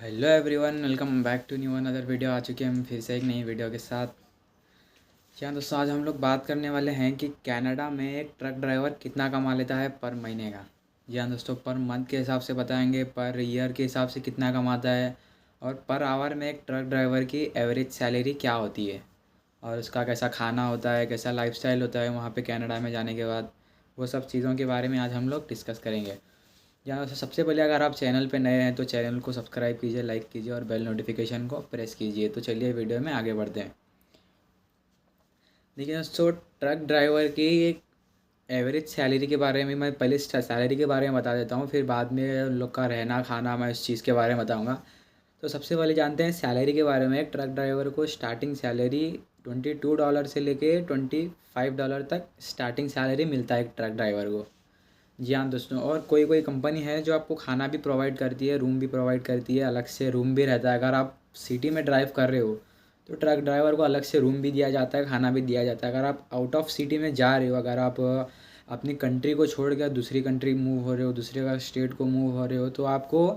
Hello everyone, welcome back to new another video. आ चुके हैं हम फिर से एक नई वीडियो के साथ। जी हाँ दोस्तों, आज हम लोग बात करने वाले हैं कि कनाडा में एक ट्रक ड्राइवर कितना कमा लेता है पर महीने का। जी हाँ दोस्तों, पर मंथ के हिसाब से बताएंगे, पर ईयर के हिसाब से कितना कमाता है और पर आवर में एक ट्रक ड्राइवर की एवरेज सैलरी क्या होती है और उसका कैसा खाना होता है, कैसा लाइफस्टाइल होता है वहाँ पे कनाडा में जाने के बाद। वो सब चीज़ों के बारे में आज हम लोग डिस्कस करेंगे। यहाँ से सबसे पहले अगर आप चैनल पे नए हैं तो चैनल को सब्सक्राइब कीजिए, लाइक कीजिए और बेल नोटिफिकेशन को प्रेस कीजिए। तो चलिए वीडियो में आगे बढ़ते हैं। देखिए दोस्तों, ट्रक ड्राइवर की एक एवरेज सैलरी के बारे में मैं पहले सैलरी के बारे में बता देता हूँ, फिर बाद में उन लोग का रहना खाना मैं उस चीज़ के बारे में बताऊँगा। तो सबसे पहले जानते हैं सैलरी के बारे में। एक ट्रक ड्राइवर को स्टार्टिंग सैलरी $22 से लेके $25 तक स्टार्टिंग सैलरी मिलता है एक ट्रक ड्राइवर को। जी हाँ दोस्तों, और कोई कोई कंपनी है जो आपको खाना भी प्रोवाइड करती है, रूम भी प्रोवाइड करती है, अलग से रूम भी रहता है। अगर आप सिटी में ड्राइव कर रहे हो तो ट्रक ड्राइवर को अलग से रूम भी दिया जाता है, खाना भी दिया जाता है। अगर आप आउट ऑफ सिटी में जा रहे हो, अगर आप अपनी कंट्री को छोड़ कर दूसरी कंट्री मूव हो रहे हो, दूसरे का स्टेट को मूव हो रहे हो, तो आपको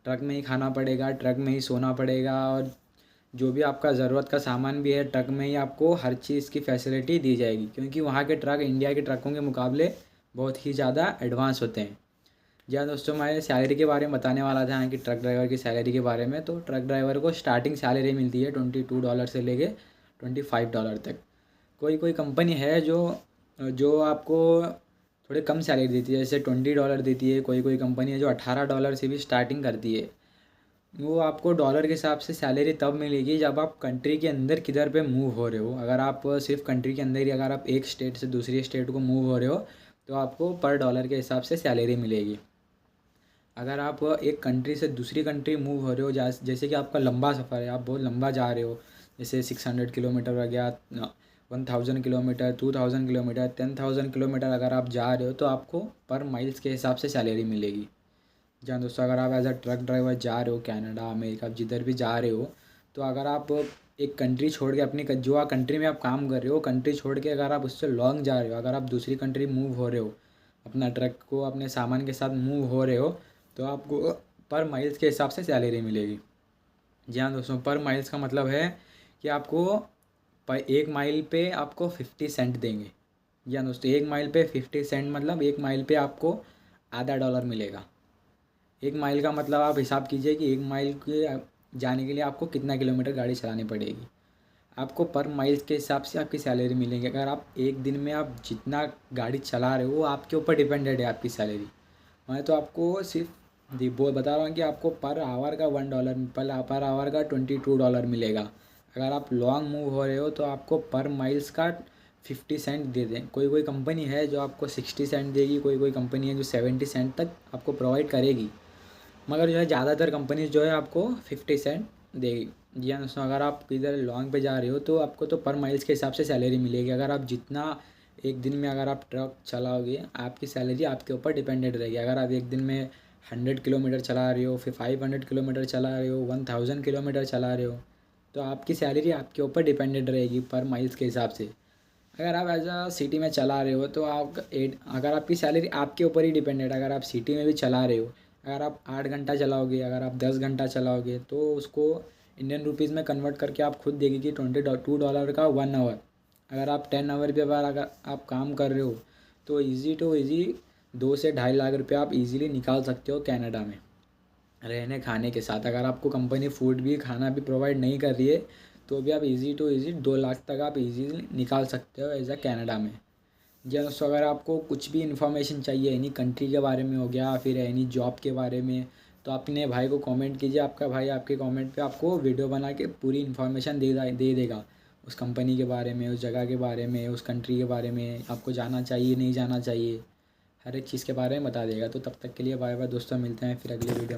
ट्रक में ही खाना पड़ेगा, ट्रक में ही सोना पड़ेगा और जो भी आपका ज़रूरत का सामान भी है ट्रक में ही आपको हर चीज़ की फैसिलिटी दी जाएगी, क्योंकि वहाँ के ट्रक इंडिया के ट्रकों के मुकाबले बहुत ही ज़्यादा एडवांस होते हैं। जी हाँ दोस्तों, मैं सैलरी के बारे में बताने वाला था कि ट्रक ड्राइवर की सैलरी के बारे में। तो ट्रक ड्राइवर को स्टार्टिंग सैलरी मिलती है $22 से लेके $25 तक। कोई कोई कंपनी है जो जो आपको थोड़े कम सैलरी देती है, जैसे $20 देती है। कोई कोई कंपनी है जो $18 से भी स्टार्टिंग करती है। वो आपको डॉलर के हिसाब से सैलरी तब मिलेगी जब आप कंट्री के अंदर किधर पे मूव हो रहे हो। अगर आप सिर्फ कंट्री के अंदर ही अगर आप एक स्टेट से दूसरी स्टेट को मूव हो रहे हो तो आपको पर डॉलर के हिसाब से सैलरी मिलेगी। अगर आप एक कंट्री से दूसरी कंट्री मूव हो रहे हो, जैसे कि आपका लंबा सफ़र है, आप बहुत लंबा जा रहे हो, जैसे 600 किलोमीटर हो गया, 1000 किलोमीटर, 2000 किलोमीटर, 10,000 किलोमीटर अगर आप जा रहे हो तो आपको पर माइल्स के हिसाब से सैलरी मिलेगी। जहाँ दोस्तों, अगर आप एज अ ट्रक ड्राइवर जा रहे हो कनाडा, अमेरिका, जिधर भी जा रहे हो, तो अगर आप एक कंट्री छोड़ के अपनी जो कंट्री में आप काम कर रहे हो कंट्री छोड़ के अगर आप उससे लॉन्ग जा रहे हो, अगर आप दूसरी कंट्री मूव हो रहे हो, अपना ट्रक को अपने सामान के साथ मूव हो रहे हो, तो आपको पर माइल्स के हिसाब से सैलरी मिलेगी। जी हाँ दोस्तों, पर माइल्स का मतलब है कि आपको पर 1 माइल पे आपको 50 सेंट देंगे। जी हाँ दोस्तों, 1 माइल पे 50 सेंट मतलब 1 माइल पे आपको आधा डॉलर मिलेगा। 1 माइल का मतलब आप हिसाब कीजिए कि 1 माइल के जाने के लिए आपको कितना किलोमीटर गाड़ी चलानी पड़ेगी। आपको पर माइल्स के हिसाब से आपकी सैलरी मिलेगी। अगर आप एक दिन में आप जितना गाड़ी चला रहे हो वो आपके ऊपर डिपेंडेड है आपकी सैलरी। मैं तो आपको सिर्फ वो बता रहा हूँ कि आपको पर आवर का $1, पर आवर का $22 मिलेगा। अगर आप लॉन्ग मूव हो रहे हो तो आपको पर माइल्स का 50 सेंट दे दें। कोई कोई कंपनी है जो आपको 60 सेंट देगी, कोई कोई कंपनी है जो 70 सेंट तक आपको प्रोवाइड करेगी, मगर जो है ज़्यादातर कंपनीज जो है आपको 50 सेंट देगी। जी हाँ दोस्तों, अगर आप किधर लॉन्ग पे जा रहे हो तो आपको तो पर माइल्स के हिसाब से सैलरी मिलेगी। अगर आप जितना एक दिन में अगर आप ट्रक चलाओगे आपकी सैलरी आपके ऊपर डिपेंडेड रहेगी। अगर आप एक दिन में 100 किलोमीटर चला रहे हो, फिर 500 किलोमीटर चला रहे हो, 1000 किलोमीटर चला रहे हो, तो आपकी सैलरी आपके ऊपर डिपेंडेड रहेगी पर माइल्स के हिसाब से। अगर आप एज अ सिटी में चला रहे हो तो अगर आपकी सैलरी आपके ऊपर ही डिपेंडेड है। अगर आप सिटी में भी चला रहे हो, अगर आप 8 घंटा चलाओगे, अगर आप 10 घंटा चलाओगे, तो उसको इंडियन रुपीज़ में कन्वर्ट करके आप खुद देगी कि $22 का 1 आवर। अगर आप 10 आवर पे अगर आप काम कर रहे हो तो ईज़ी टू ईज़ी 2 से 2.5 लाख रुपये आप इजीली निकाल सकते हो कनाडा में रहने खाने के साथ। अगर आपको कंपनी फूड भी खाना भी प्रोवाइड नहीं कर रही है तो भी आप इजी टू इजी 2 लाख तक आप इजीली निकाल सकते हो एज अ कनाडा में। जी हाँ दोस्तों, अगर आपको कुछ भी इन्फॉर्मेशन चाहिए एनी कंट्री के बारे में हो गया, फिर एनी जॉब के बारे में, तो अपने भाई को कमेंट कीजिए। आपका भाई आपके कमेंट पे आपको वीडियो बना के पूरी इन्फॉर्मेशन दे देगा उस कंपनी के बारे में, उस जगह के बारे में, उस कंट्री के बारे में, आपको जाना चाहिए नहीं जाना चाहिए, हर एक चीज़ के बारे में बता देगा। तो तब तक के लिए बाय बाय दोस्तों, मिलते हैं फिर अगली वीडियो में।